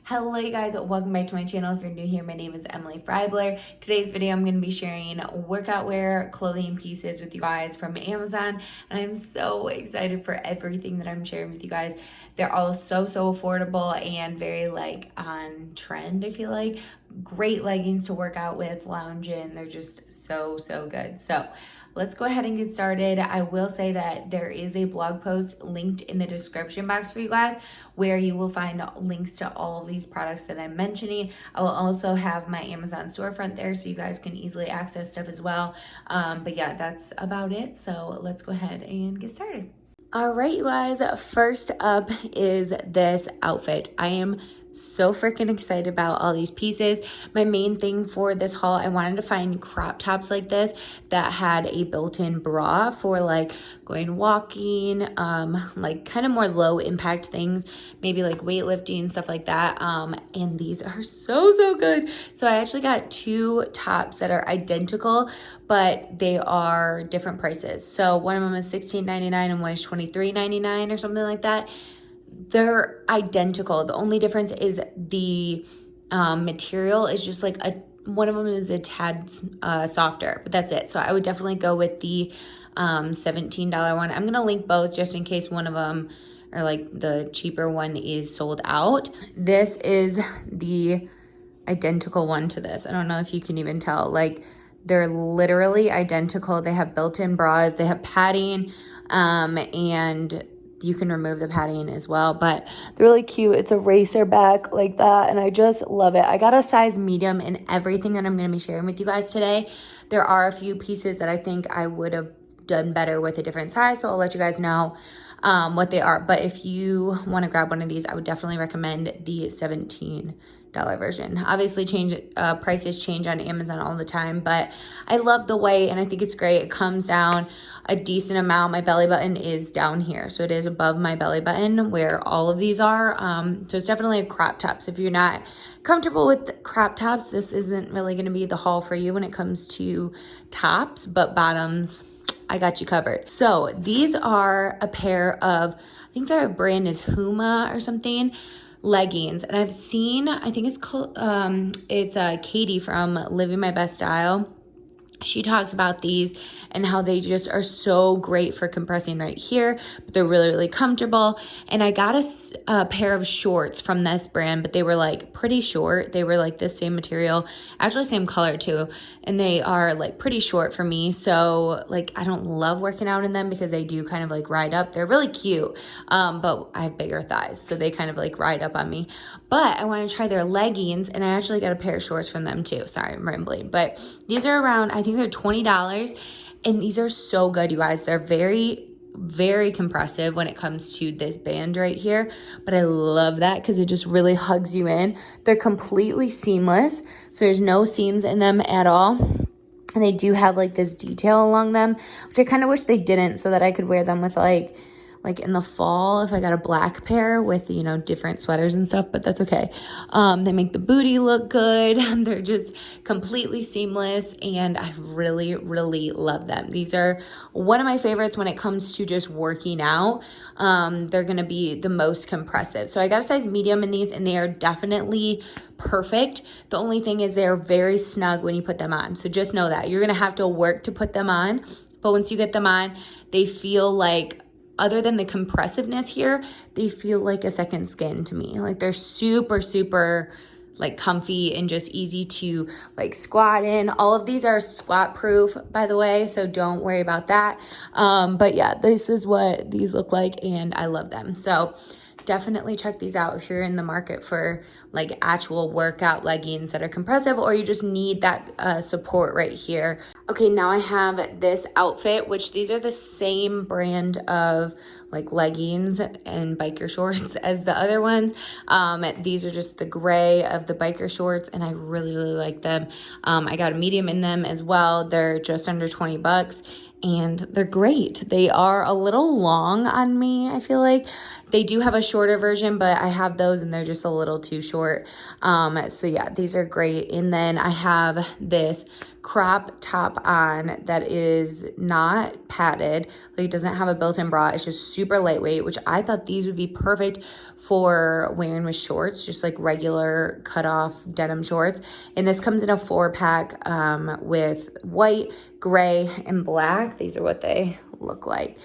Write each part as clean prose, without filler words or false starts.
Hello you guys, welcome back to my channel. If you're new here, my name is Emily Freybler. Today's video I'm going to be sharing workout wear clothing pieces with you guys from Amazon, and I'm so excited for everything that I'm sharing with you guys. They're all so affordable and very on trend, I feel like. Great leggings to work out with, lounge in. They're just so good. So let's go ahead and get started. I will say that there is a blog post linked in the description box for you guys where you will find links to all of these products that I'm mentioning. I will also have my Amazon storefront there so you guys can easily access stuff as well. But yeah, that's about it. So let's go ahead and get started. All right, you guys, first up is this outfit. I am so freaking excited about all these pieces. My main thing for this haul, I wanted to find crop tops like this that had a built-in bra for going walking, kind of more low impact things, maybe like weightlifting, stuff like that. And these are so good. So I actually got two tops that are identical, but they are different prices. So one of them is $16.99 and one is $23.99 or something like that. They're identical. The only difference is the material is just one of them is a tad softer, but that's it. So I would definitely go with the $17 one. I'm gonna link both just in case one of them or the cheaper one is sold out. This is the identical one to this. I don't know if you can even tell. They're literally identical. They have built-in bras, they have padding, and you can remove the padding as well, but they're really cute. It's a racer back like that, and I just love it. I got a size medium in everything that I'm going to be sharing with you guys today. There are a few pieces that I think I would have done better with a different size, so I'll let you guys know what they are. But if you want to grab one of these, I would definitely recommend the $17 version. Obviously prices change on Amazon all the time, but I love the way, and I think it's great. It comes down a decent amount. My belly button is down here, so it is above my belly button where all of these are. So it's definitely a crop top. So if you're not comfortable with crop tops, this isn't really going to be the haul for you when it comes to tops, but bottoms, I got you covered. So these are a pair of, I think their brand is Huma or something, leggings. And I've seen, I think it's called, it's Katie from Living My Best Style. She talks about these and how they just are so great for compressing right here, but they're really comfortable. And I got a pair of shorts from this brand, but they were pretty short. They were the same material, actually same color too, and they are pretty short for me. So I don't love working out in them because they do kind of ride up. They're really cute, but I have bigger thighs, so they kind of ride up on me. But I want to try their leggings, and I actually got a pair of shorts from them too. Sorry, I'm rambling, but these are around, I think they're $20, and these are so good, you guys. They're very compressive when it comes to this band right here, but I love that because it just really hugs you in. They're completely seamless, so there's no seams in them at all, and they do have this detail along them, which I kind of wish they didn't, so that I could wear them with in the fall if I got a black pair with, different sweaters and stuff, but that's okay. They make the booty look good. They're just completely seamless, and I really love them. These are one of my favorites when it comes to just working out. They're going to be the most compressive. So I got a size medium in these, and they are definitely perfect. The only thing is they're very snug when you put them on. So just know that you're going to have to work to put them on, but once you get them on, they feel other than the compressiveness here, they feel like a second skin to me. They're super comfy and just easy to squat in. All of these are squat proof, by the way, so don't worry about that. But yeah, this is what these look like, and I love them. So definitely check these out if you're in the market for actual workout leggings that are compressive, or you just need that support right here. Okay, now I have this outfit, which these are the same brand of leggings and biker shorts as the other ones. These are just the gray of the biker shorts, and I really like them. I got a medium in them as well. They're just under $20, and they're great. They are a little long on me, I feel like. They do have a shorter version, but I have those and they're just a little too short. So yeah, these are great. And then I have this crop top on that is not padded. Like, it doesn't have a built-in bra. It's just super lightweight, which I thought these would be perfect for wearing with shorts, just like regular cut off denim shorts. And this comes in a 4-pack with white, gray, and black. These are what they look like.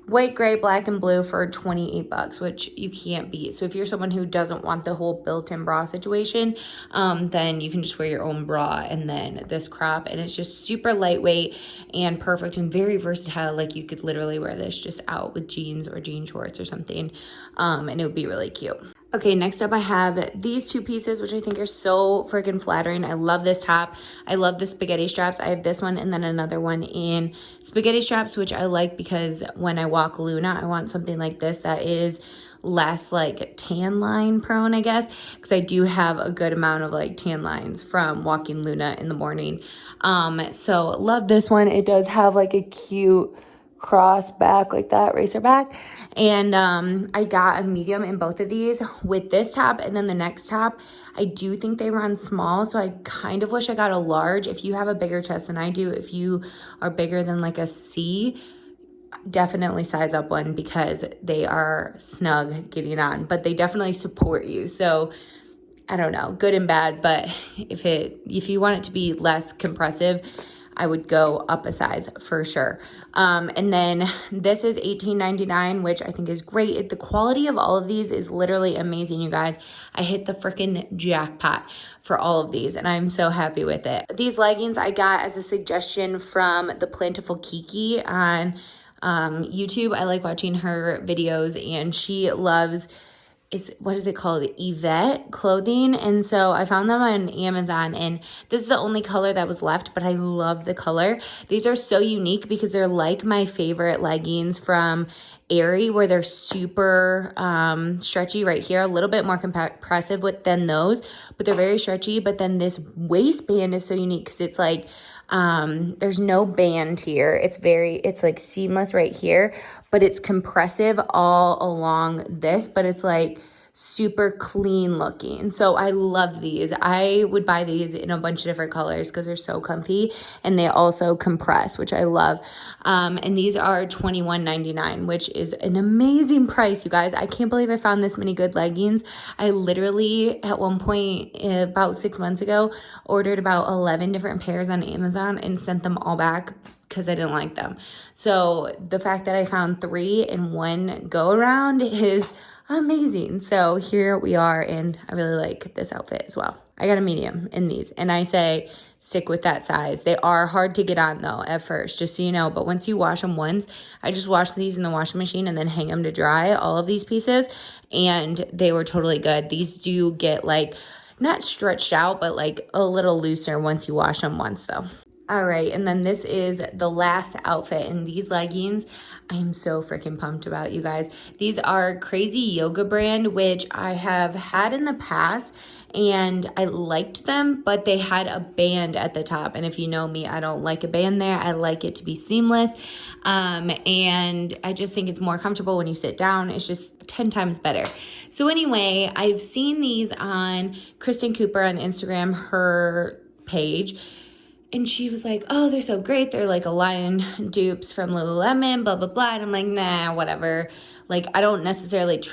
White, gray, black, and blue for 28 bucks, which you can't beat. So if you're someone who doesn't want the whole built-in bra situation, then you can just wear your own bra and then this crop. And it's just super lightweight and perfect and very versatile. Like, you could literally wear this just out with jeans or jean shorts or something, and it would be really cute. Okay, next up I have these 2 pieces, which I think are so freaking flattering. I love this top. I love the spaghetti straps. I have this one and then another one in spaghetti straps, which I like because when I walk Luna, I want something like this that is less like tan line prone, I guess, because I do have a good amount of like tan lines from walking Luna in the morning. So love this one. It does have like a cute cross back like that, racer back. And I got a medium in both of these with this top, and then the next top I do think they run small, so I kind of wish I got a large. If you have a bigger chest than I do, if you are bigger than like a C, definitely size up one because they are snug getting on, but they definitely support you. So I don't know, good and bad, but if you want it to be less compressive, I would go up a size for sure. And then this is $18.99, which I think is great. The quality of all of these is literally amazing, you guys. I hit the freaking jackpot for all of these, and I'm so happy with it. These leggings I got as a suggestion from the Plentiful Kiki on YouTube. I like watching her videos, and she loves, what is it called? Yvette clothing. And so I found them on Amazon, and this is the only color that was left, but I love the color. These are so unique because they're like my favorite leggings from Aerie, where they're super stretchy right here, a little bit more compressive than those, but they're very stretchy. But then this waistband is so unique because it's like, there's no band here. It's like seamless right here, but it's compressive all along this, but it's like super clean looking. So I love these. I would buy these in a bunch of different colors because they're so comfy, and they also compress, which I love. And these are $21.99, which is an amazing price, you guys. I can't believe I found this many good leggings. I literally, at one point about 6 months ago, ordered about 11 different pairs on Amazon and sent them all back because I didn't like them. So the fact that I found 3 in one go around is amazing. So here we are, and I really like this outfit as well. I got a medium in these, and I say stick with that size. They are hard to get on though at first, just so you know, but once you wash them once, I just wash these in the washing machine and then hang them to dry, all of these pieces, and they were totally good. These do get like not stretched out, but like a little looser once you wash them once though. All right, and then this is the last outfit, and these leggings I am so freaking pumped about, you guys. These are Crazy Yoga brand, which I have had in the past, and I liked them, but they had a band at the top, and if you know me, I don't like a band there. I like it to be seamless, and I just think it's more comfortable when you sit down. It's just 10 times better. So anyway, I've seen these on Kristen Cooper on Instagram, her page, and she was like, oh, they're so great. They're like a Lion dupes from Lululemon, blah, blah, blah. And I'm like, nah, whatever. Like, I don't necessarily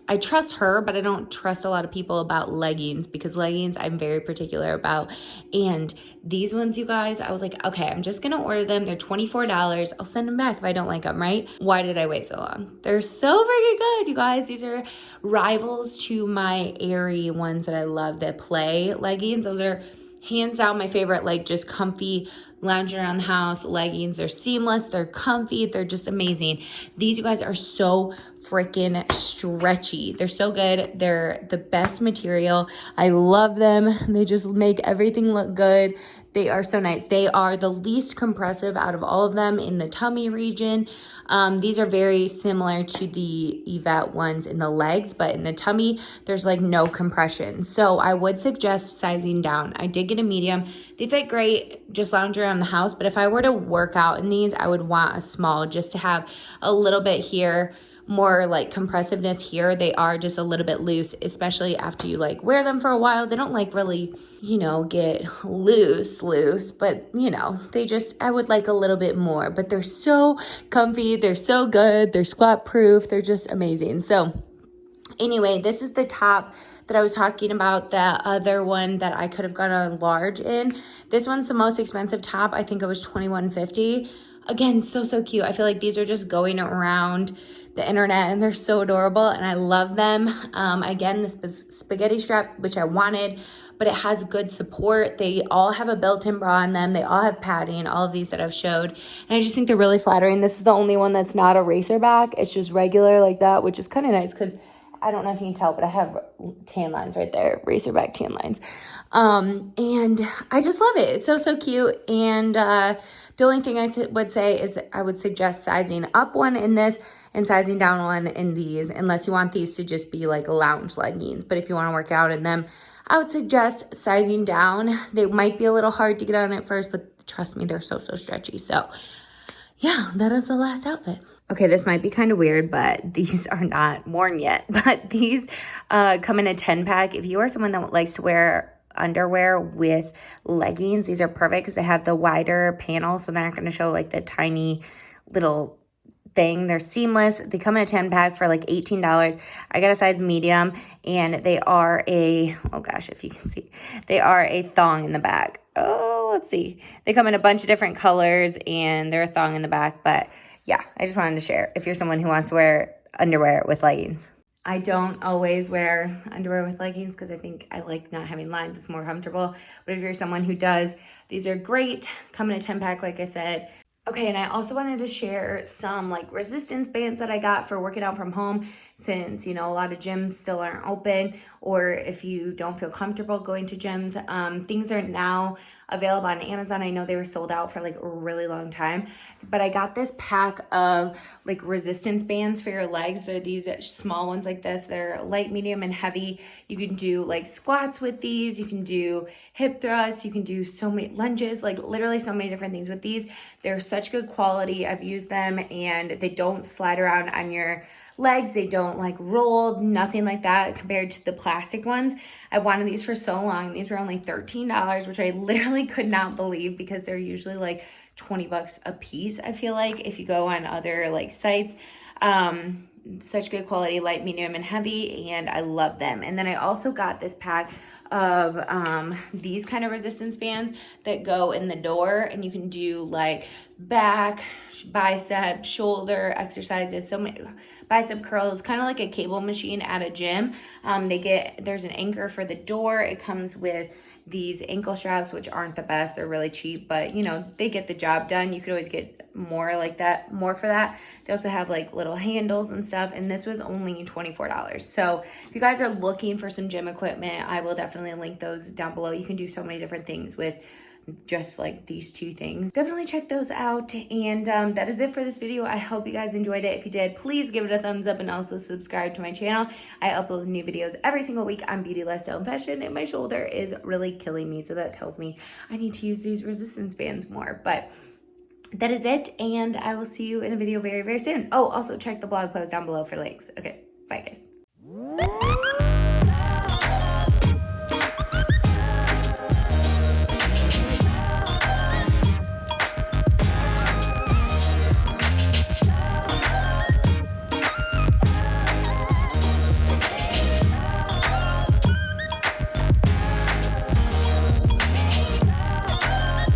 I trust her, but I don't trust a lot of people about leggings, because leggings I'm very particular about. And these ones, you guys, I was like, okay, I'm just going to order them. They're $24. I'll send them back if I don't like them, right? Why did I wait so long? They're so freaking good, you guys. These are rivals to my Aerie ones that I love, the play leggings. Those are hands down my favorite, like just comfy lounging around the house leggings. They're seamless, they're comfy, they're just amazing. These, you guys, are so freaking stretchy. They're so good. They're the best material. I love them. They just make everything look good. They are so nice. They are the least compressive out of all of them in the tummy region. These are very similar to the Yvette ones in the legs, but in the tummy, there's like no compression. So I would suggest sizing down. I did get a medium. They fit great, just lounge around the house. But if I were to work out in these, I would want a small, just to have a little bit here more like compressiveness here. They are just a little bit loose, especially after you like wear them for a while. They don't like really, you know, get loose, but you know, they just, I would like a little bit more, but they're so comfy. They're so good. They're squat proof. They're just amazing. So anyway, this is the top that I was talking about, the other one that I could have got a large in. This one's the most expensive top. I think it was $21.50. Again, so cute. I feel like these are just going around the internet and they're so adorable and I love them. Again, this spaghetti strap, which I wanted, but it has good support. They all have a built-in bra on them. They all have padding, all of these that I've showed. And I just think they're really flattering. This is the only one that's not a racer back. It's just regular like that, which is kind of nice because I don't know if you can tell, but I have tan lines right there, racerback tan lines. And I just love it. It's so cute. And the only thing I would say is I would suggest sizing up one in this and sizing down one in these, unless you want these to just be like lounge leggings. But if you want to work out in them, I would suggest sizing down. They might be a little hard to get on at first, but trust me, they're so stretchy. So yeah, that is the last outfit. Okay, this might be kind of weird, but these are not worn yet. But these come in a 10-pack. If you are someone that likes to wear underwear with leggings, these are perfect because they have the wider panel, so they're not going to show like the tiny little thing. They're seamless. They come in a 10-pack for like $18. I got a size medium, and they are a, oh gosh, if you can see, they are a thong in the back. Oh, let's see. They come in a bunch of different colors, and they're a thong in the back, but yeah, I just wanted to share if you're someone who wants to wear underwear with leggings. I don't always wear underwear with leggings because I think I like not having lines. It's more comfortable. But if you're someone who does, these are great. Come in a 10-pack, like I said. Okay, and I also wanted to share some like resistance bands that I got for working out from home, since, you know, a lot of gyms still aren't open, or if you don't feel comfortable going to gyms. Things are now available on Amazon. I know they were sold out for like a really long time, but I got this pack of like resistance bands for your legs. They're these small ones like this. They're light, medium, and heavy. You can do like squats with these. You can do hip thrusts. You can do so many lunges, like literally so many different things with these. They're such good quality. I've used them and they don't slide around on your legs. They don't like roll, nothing like that compared to the plastic ones. I've wanted these for so long. These were only $13, which I literally could not believe because they're usually like 20 bucks a piece. I feel like if you go on other like sites, such good quality, light, medium, and heavy, and I love them. And then I also got this pack of these kind of resistance bands that go in the door, and you can do like back, bicep, shoulder exercises, so many bicep curls, kind of like a cable machine at a gym. There's an anchor for the door. It comes with these ankle straps, which aren't the best. They're really cheap, but you know, they get the job done. You could always get more like that, more for that. They also have like little handles and stuff, and this was only $24. So if you guys are looking for some gym equipment, I will definitely link those down below. You can do so many different things with just like these two things. Definitely check those out. And that is it for this video. I hope you guys enjoyed it. If you did, please give it a thumbs up and also subscribe to my channel. I upload new videos every single week on beauty, lifestyle, and fashion, and my shoulder is really killing me, so that tells me I need to use these resistance bands more. But that is it, and I will see you in a video very soon. Oh, also check the blog post down below for links. Okay, bye guys.